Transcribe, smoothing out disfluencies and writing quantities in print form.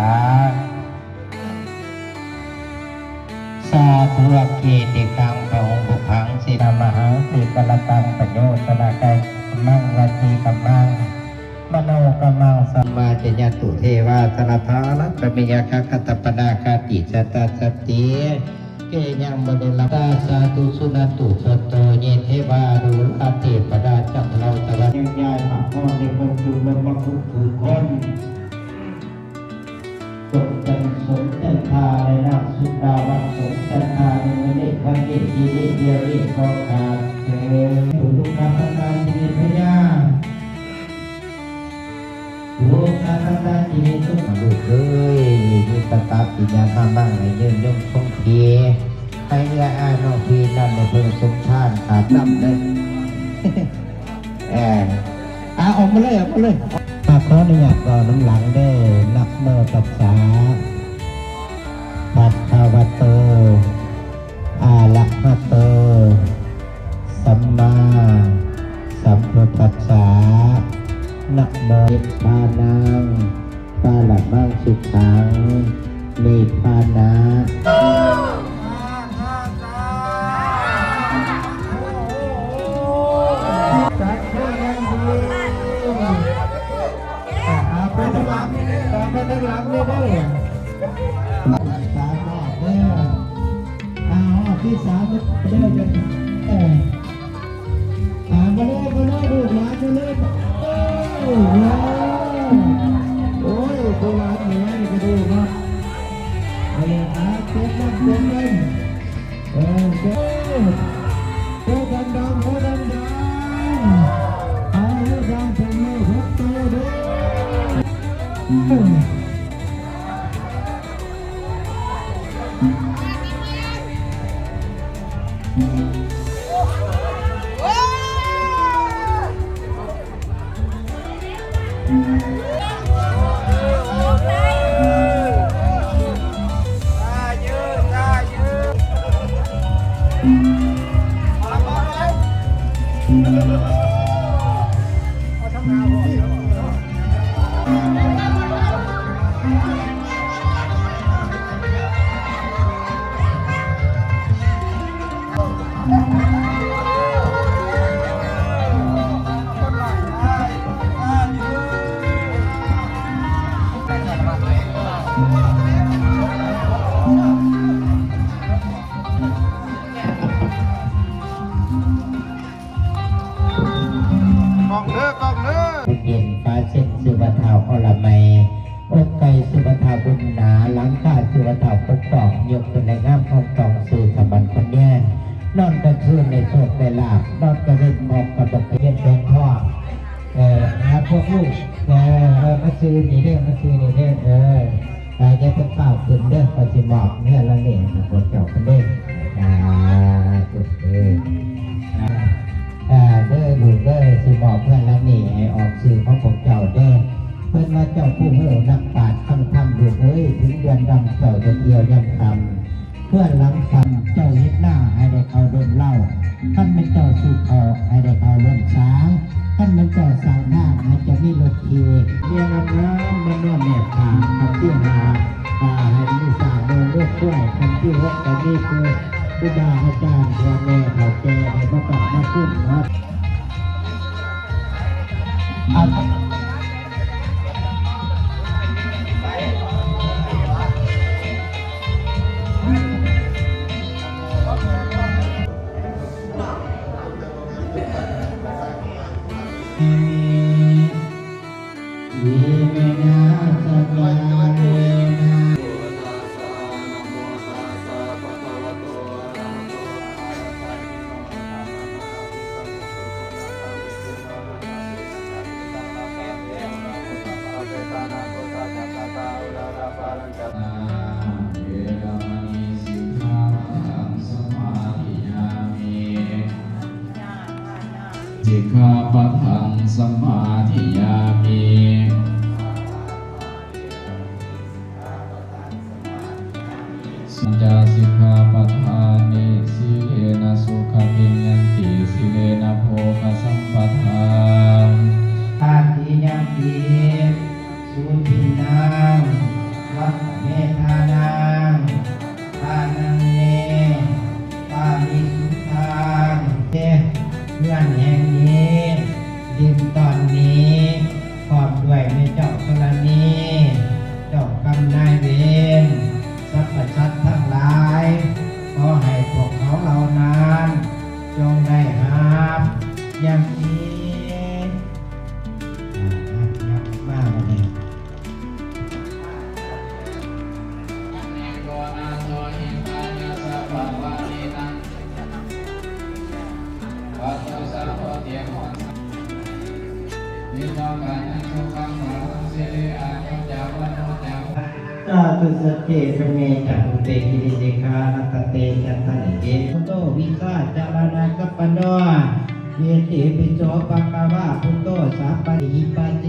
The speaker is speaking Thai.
าสาธุเกติกังพระองค์บุพังสินามหังติกลตังปโยชนาไกมังวัตีกัมมังมโนกัมมังสัมมาจญตุเทวาธนาทานัตมิยาคัตปนาคาติจตาสติเกยังบดิลตาสาธุสุนัตุสตโตเยเทวาดูอาเทปดาจักเราตะวันยังยายหมักพ่อในคนจุลมคุคือคนสมจันสมจันทาในนามสุดาวันสมจันทาในเมื่อเด็กวันเด็กทีเด็กเดียวเด็กก็ขาดเธอถูกลูกค้าทำงานชีวิตพยาลูกค้าทำงานชีวิตทุกลูกเอ้ยมีตาตาปิญญามาบ้างในยืนยงทรงเพียให้เอื้ออาโนพีนั่นในเพิ่งสมชาติขาดน้ำเลยออกมาเลยออกมาเลยขออนุญาตก่อนน้ำหลังได้นักโมตัสสะภะคะวะโตอะระหะโตสัมมาสัมพุทธัสสะนะโมนิพพานังปาระมังสุขังนิพพานะไปทางหลังเลยเด้อสามรอบเด้อที่สามเด้อจนมาเลยดูหลานมาเลยโอ้ยโบราณเหนือนี่ก็ดูนะเต้นเลยเต้นดังเอาเรื่องดังเป็นมือพกตัวเด้อเย็นฟ้าเส้นสุวรรณาอรมัยอกไก่สุวรรณาบุญนาหลังคาสุวรรณาปกตอกยกเป็นในงามของตองสู่สบันคนแย่นอนกระชื่นในโชคในลาบนอนกระเด็นมองกระดกเพียนเป็นพ่อพวกลูกมาซื้อนี่เด้อมาซื้อนี่เด้อจะเป็นเปล่าขึ้นเด้อปฏิหมอกเนี่ยละเนี่ยปวดเจ้ากันเด้สุดเด้อลูกเด้อสิบอกเพื่อนละนี่ให้ออกสื่อของผมเจ้าเด้อเพื่อนว่าเจ้าผู้เมื่อนักปราชญ์ทำดูเอ้ยถึงเดือนดำเจ้าจะเดียวยังทำเพื่อนหลังทำเจ้าเฮ็ดหน้าให้ได้เขาโดนเล่าท่านเป็นเจ้าสู่เขาให้ได้เขาเริ่มช้างท่านเป็นเจ้าสร้างหน้าให้จะมีรถขี่เรียงน้ำมันนวดเนี่ยขาคำที่ให้มีสาวโดนเลือกด้วยคำที่หกแต่นี่คือครูบาอาจารย์พ่อแม่เขาแก่ให้มาปรับมาขึ้นครับสิกขาปะทังสมาธิยามิสัจจสิกขาปะทานิสีเลนะสุขติยันติสีเลนะโภคสัมปทานทาติยัมปิสุทินังว งนี้พร้อมด้วยในเจ้าธรณีเจ้ากรรมนายเวรสรรพสัตว์ทั้งหลายขอให้พวกเขาเหล่านั้นจงได้หาบอย่างนี้มาเลย สาธุสเกสเมจัตุเตกิริเดคานัตเตจัตตะเกพุทโตวิสาจารณากัปปะโนเยติปิโสปะกะวะพุทโตสัพพะหิปัสสิ